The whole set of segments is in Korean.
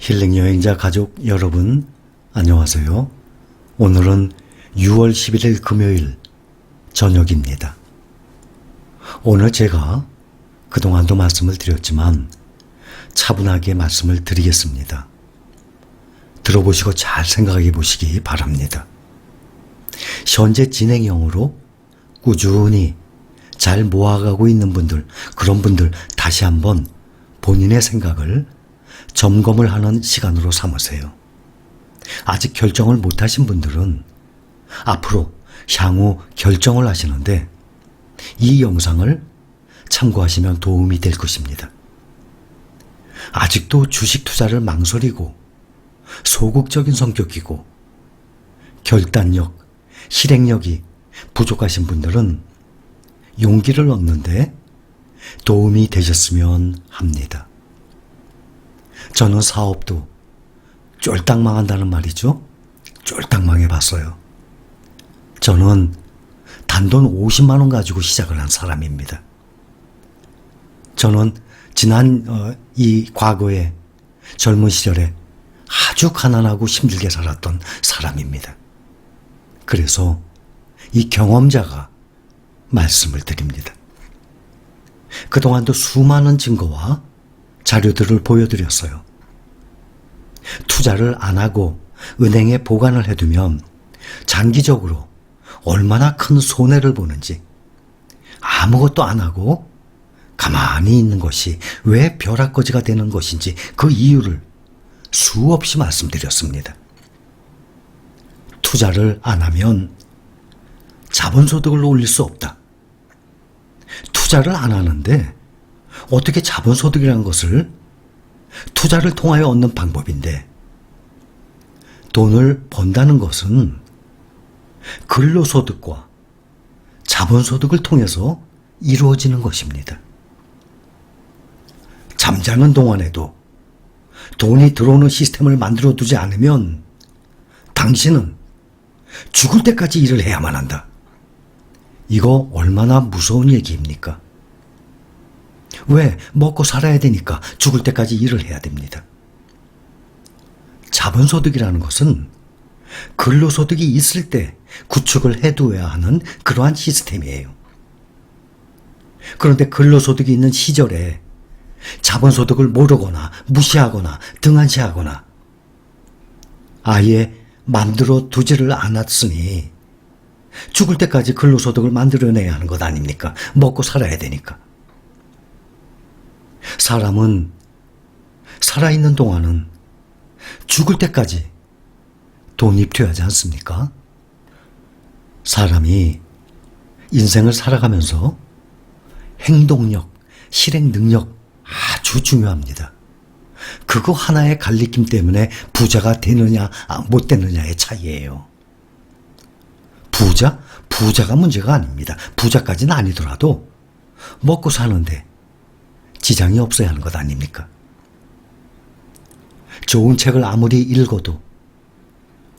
힐링여행자 가족 여러분, 안녕하세요. 오늘은 6월 11일 금요일 저녁입니다. 오늘 제가 그동안도 말씀을 드렸지만 차분하게 말씀을 드리겠습니다. 들어보시고 잘 생각해 보시기 바랍니다. 현재 진행형으로 꾸준히 잘 모아가고 있는 분들, 그런 분들 다시 한번 본인의 생각을 점검을 하는 시간으로 삼으세요. 아직 결정을 못하신 분들은 앞으로 향후 결정을 하시는데 이 영상을 참고하시면 도움이 될 것입니다. 아직도 주식 투자를 망설이고 소극적인 성격이고 결단력, 실행력이 부족하신 분들은 용기를 얻는데 도움이 되셨으면 합니다. 저는 사업도 쫄딱 망한다는 말이죠. 쫄딱 망해봤어요. 저는 단돈 50만 원 가지고 시작을 한 사람입니다. 저는 지난 이 과거에 젊은 시절에 아주 가난하고 힘들게 살았던 사람입니다. 그래서 이 경험자가 말씀을 드립니다. 그동안도 수많은 증거와 자료들을 보여드렸어요. 투자를 안 하고 은행에 보관을 해두면 장기적으로 얼마나 큰 손해를 보는지, 아무것도 안 하고 가만히 있는 것이 왜 벼락거지가 되는 것인지 그 이유를 수없이 말씀드렸습니다. 투자를 안 하면 자본소득을 올릴 수 없다. 투자를 안 하는데 어떻게 자본소득이라는 것을 투자를 통하여 얻는 방법인데, 돈을 번다는 것은 근로소득과 자본소득을 통해서 이루어지는 것입니다. 잠자는 동안에도 돈이 들어오는 시스템을 만들어 두지 않으면 당신은 죽을 때까지 일을 해야만 한다. 이거 얼마나 무서운 얘기입니까? 왜? 먹고 살아야 되니까 죽을 때까지 일을 해야 됩니다. 자본소득이라는 것은 근로소득이 있을 때 구축을 해두어야 하는 그러한 시스템이에요. 그런데 근로소득이 있는 시절에 자본소득을 모르거나 무시하거나 등한시하거나 아예 만들어 두지를 않았으니 죽을 때까지 근로소득을 만들어내야 하는 것 아닙니까? 먹고 살아야 되니까. 사람은 살아있는 동안은 죽을 때까지 돈이 필요하지 않습니까? 사람이 인생을 살아가면서 행동력, 실행 능력 아주 중요합니다. 그거 하나의 갈리낌 때문에 부자가 되느냐 못 되느냐의 차이예요. 부자가 문제가 아닙니다. 부자까지는 아니더라도 먹고 사는데 지장이 없어야 하는 것 아닙니까? 좋은 책을 아무리 읽어도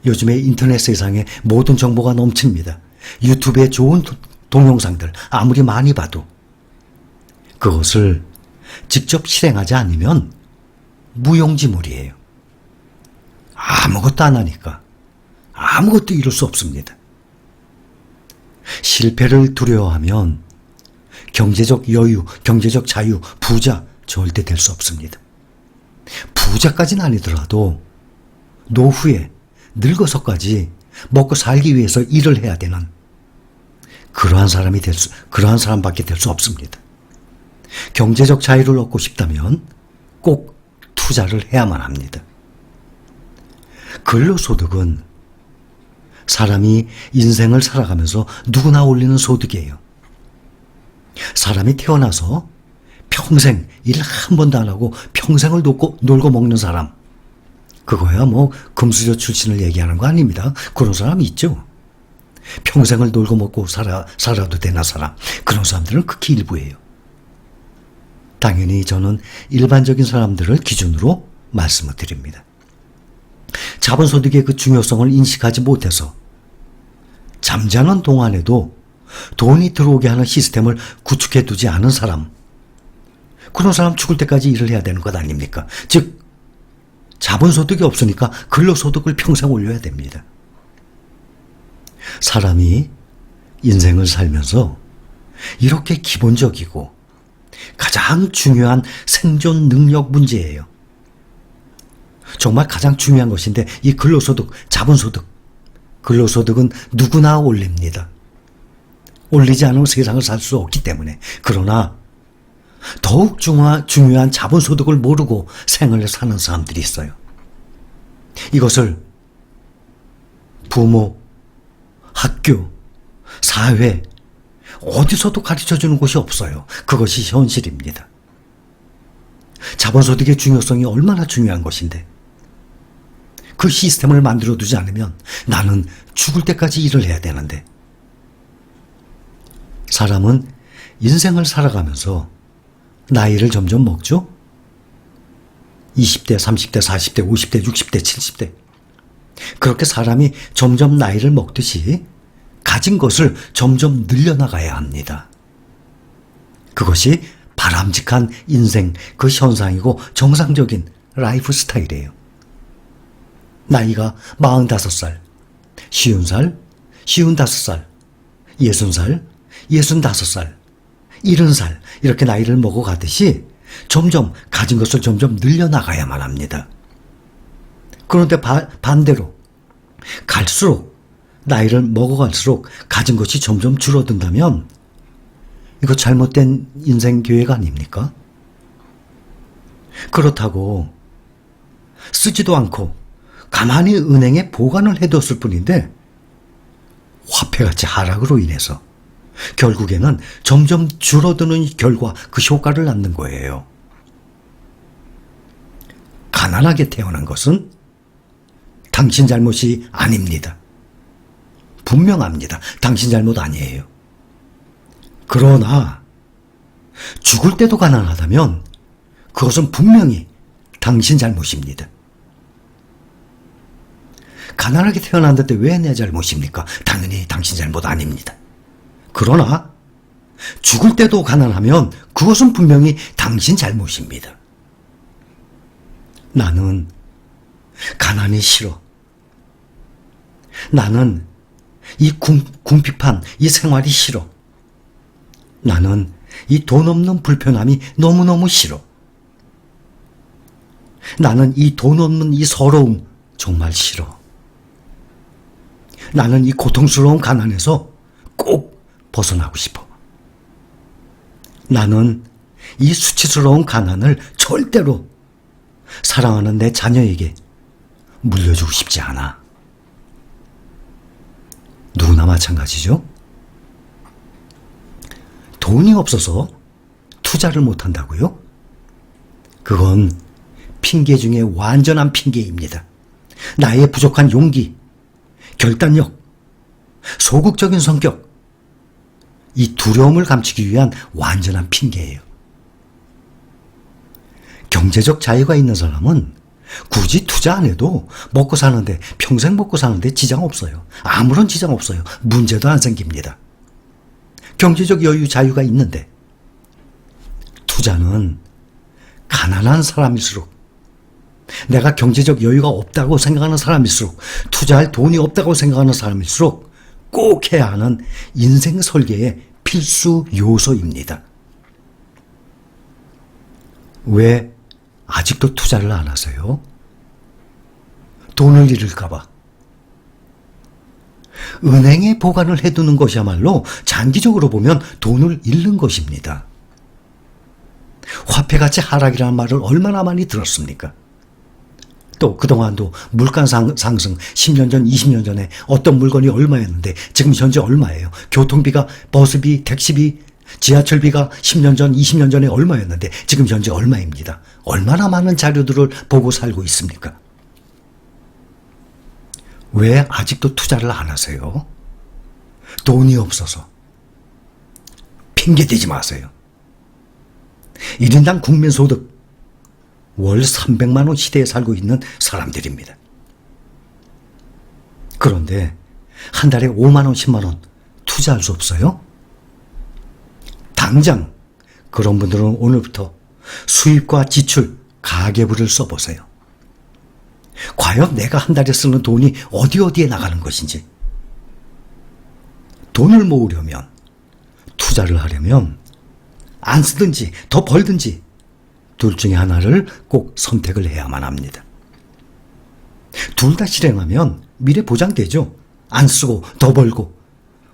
요즘에 인터넷 세상에 모든 정보가 넘칩니다. 유튜브에 좋은 동영상들 아무리 많이 봐도 그것을 직접 실행하지 않으면 무용지물이에요. 아무것도 안 하니까 아무것도 이룰 수 없습니다. 실패를 두려워하면 경제적 여유, 경제적 자유, 부자 절대 될 수 없습니다. 부자까지는 아니더라도 노후에 늙어서까지 먹고 살기 위해서 일을 해야 되는 그러한 사람밖에 될 수 없습니다. 경제적 자유를 얻고 싶다면 꼭 투자를 해야만 합니다. 근로소득은 사람이 인생을 살아가면서 누구나 올리는 소득이에요. 사람이 태어나서 평생 일 한 번도 안 하고 평생을 놀고 먹는 사람, 그거야 뭐 금수저 출신을 얘기하는 거 아닙니다. 그런 사람이 있죠. 평생을 놀고 먹고 살아도 되나 사람, 그런 사람들은 극히 일부예요. 당연히 저는 일반적인 사람들을 기준으로 말씀을 드립니다. 자본소득의 그 중요성을 인식하지 못해서 잠자는 동안에도 돈이 들어오게 하는 시스템을 구축해 두지 않은 사람, 그런 사람 죽을 때까지 일을 해야 되는 것 아닙니까? 즉 자본소득이 없으니까 근로소득을 평생 올려야 됩니다. 사람이 인생을 살면서 이렇게 기본적이고 가장 중요한 생존 능력 문제예요. 정말 가장 중요한 것인데 이 근로소득, 자본소득, 근로소득은 누구나 올립니다. 올리지 않으면 세상을 살 수 없기 때문에. 그러나 더욱 중요한 자본소득을 모르고 생을 사는 사람들이 있어요. 이것을 부모, 학교, 사회 어디서도 가르쳐주는 곳이 없어요. 그것이 현실입니다. 자본소득의 중요성이 얼마나 중요한 것인데 그 시스템을 만들어두지 않으면 나는 죽을 때까지 일을 해야 되는데, 사람은 인생을 살아가면서 나이를 점점 먹죠. 20대, 30대, 40대, 50대, 60대, 70대. 그렇게 사람이 점점 나이를 먹듯이 가진 것을 점점 늘려나가야 합니다. 그것이 바람직한 인생, 그 현상이고 정상적인 라이프 스타일이에요. 나이가 45살, 50살, 55살, 60살, 65살, 70살 이렇게 나이를 먹어가듯이 점점 가진 것을 점점 늘려나가야만 합니다. 그런데 반대로 갈수록 나이를 먹어갈수록 가진 것이 점점 줄어든다면 이거 잘못된 인생 계획 아닙니까? 그렇다고 쓰지도 않고 가만히 은행에 보관을 해뒀을 뿐인데 화폐가치 하락으로 인해서 결국에는 점점 줄어드는 결과, 그 효과를 낳는 거예요. 가난하게 태어난 것은 당신 잘못이 아닙니다. 분명합니다. 당신 잘못 아니에요. 그러나 죽을 때도 가난하다면 그것은 분명히 당신 잘못입니다. 가난하게 태어났는데 왜 내 잘못입니까? 당연히 당신 잘못 아닙니다. 그러나 죽을 때도 가난하면 그것은 분명히 당신 잘못입니다. 나는 가난이 싫어. 나는 이 궁핍한 이 생활이 싫어. 나는 이 돈 없는 불편함이 너무너무 싫어. 나는 이 돈 없는 이 서러움 정말 싫어. 나는 이 고통스러운 가난에서 꼭 벗어나고 싶어. 나는 이 수치스러운 가난을 절대로 사랑하는 내 자녀에게 물려주고 싶지 않아. 누구나 마찬가지죠. 돈이 없어서 투자를 못한다고요? 그건 핑계 중에 완전한 핑계입니다. 나의 부족한 용기, 결단력, 소극적인 성격, 이 두려움을 감추기 위한 완전한 핑계예요. 경제적 자유가 있는 사람은 굳이 투자 안 해도 먹고 사는데, 평생 먹고 사는데 지장 없어요. 아무런 지장 없어요. 문제도 안 생깁니다. 경제적 여유, 자유가 있는데 투자는 가난한 사람일수록, 내가 경제적 여유가 없다고 생각하는 사람일수록, 투자할 돈이 없다고 생각하는 사람일수록 꼭 해야 하는 인생 설계의 필수 요소입니다. 왜 아직도 투자를 안 하세요? 돈을 잃을까 봐. 은행에 보관을 해두는 것이야말로 장기적으로 보면 돈을 잃는 것입니다. 화폐가치 하락이라는 말을 얼마나 많이 들었습니까? 또 그동안도 물가 상승, 10년 전, 20년 전에 어떤 물건이 얼마였는데 지금 현재 얼마예요? 교통비가, 버스비, 택시비, 지하철비가 10년 전, 20년 전에 얼마였는데 지금 현재 얼마입니다. 얼마나 많은 자료들을 보고 살고 있습니까? 왜 아직도 투자를 안 하세요? 돈이 없어서. 핑계대지 마세요. 1인당 국민소득 월 300만 원 시대에 살고 있는 사람들입니다. 그런데 한 달에 5만 원, 10만 원 투자할 수 없어요? 당장 그런 분들은 오늘부터 수입과 지출, 가계부를 써보세요. 과연 내가 한 달에 쓰는 돈이 어디에 나가는 것인지. 돈을 모으려면, 투자를 하려면 안 쓰든지 더 벌든지 둘 중에 하나를 꼭 선택을 해야만 합니다. 둘 다 실행하면 미래 보장되죠. 안 쓰고 더 벌고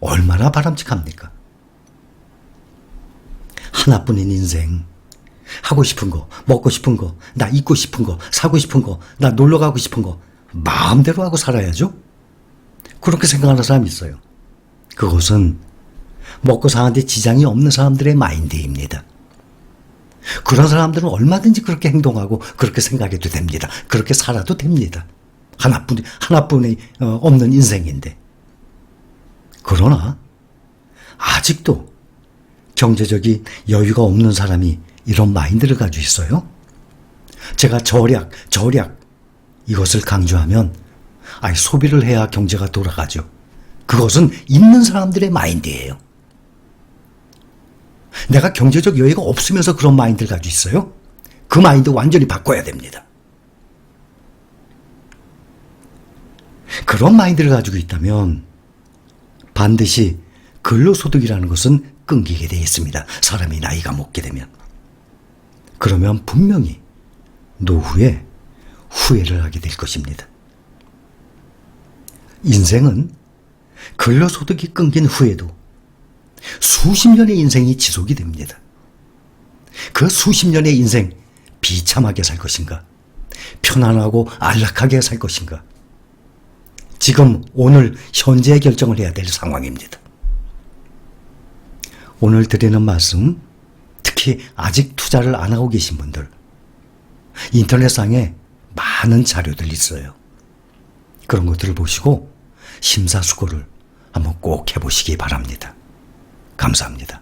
얼마나 바람직합니까? 하나뿐인 인생, 하고 싶은 거, 먹고 싶은 거, 나 입고 싶은 거, 사고 싶은 거, 나 놀러 가고 싶은 거 마음대로 하고 살아야죠. 그렇게 생각하는 사람이 있어요. 그것은 먹고 사는데 지장이 없는 사람들의 마인드입니다. 그런 사람들은 얼마든지 그렇게 행동하고 그렇게 생각해도 됩니다. 그렇게 살아도 됩니다. 하나뿐이 없는 인생인데. 그러나 아직도 경제적인 여유가 없는 사람이 이런 마인드를 가지고 있어요. 제가 절약 이것을 강조하면 소비를 해야 경제가 돌아가죠. 그것은 있는 사람들의 마인드예요. 내가 경제적 여유가 없으면서 그런 마인드를 가지고 있어요. 그 마인드 완전히 바꿔야 됩니다. 그런 마인드를 가지고 있다면 반드시 근로소득이라는 것은 끊기게 되어 있습니다. 사람이 나이가 먹게 되면. 그러면 분명히 노후에 후회를 하게 될 것입니다. 인생은 근로소득이 끊긴 후에도 수십 년의 인생이 지속이 됩니다. 그 수십 년의 인생 비참하게 살 것인가? 편안하고 안락하게 살 것인가? 지금 오늘 현재의 결정을 해야 될 상황입니다. 오늘 드리는 말씀, 특히 아직 투자를 안 하고 계신 분들, 인터넷상에 많은 자료들이 있어요. 그런 것들을 보시고 심사숙고를 한번 꼭 해보시기 바랍니다. 감사합니다.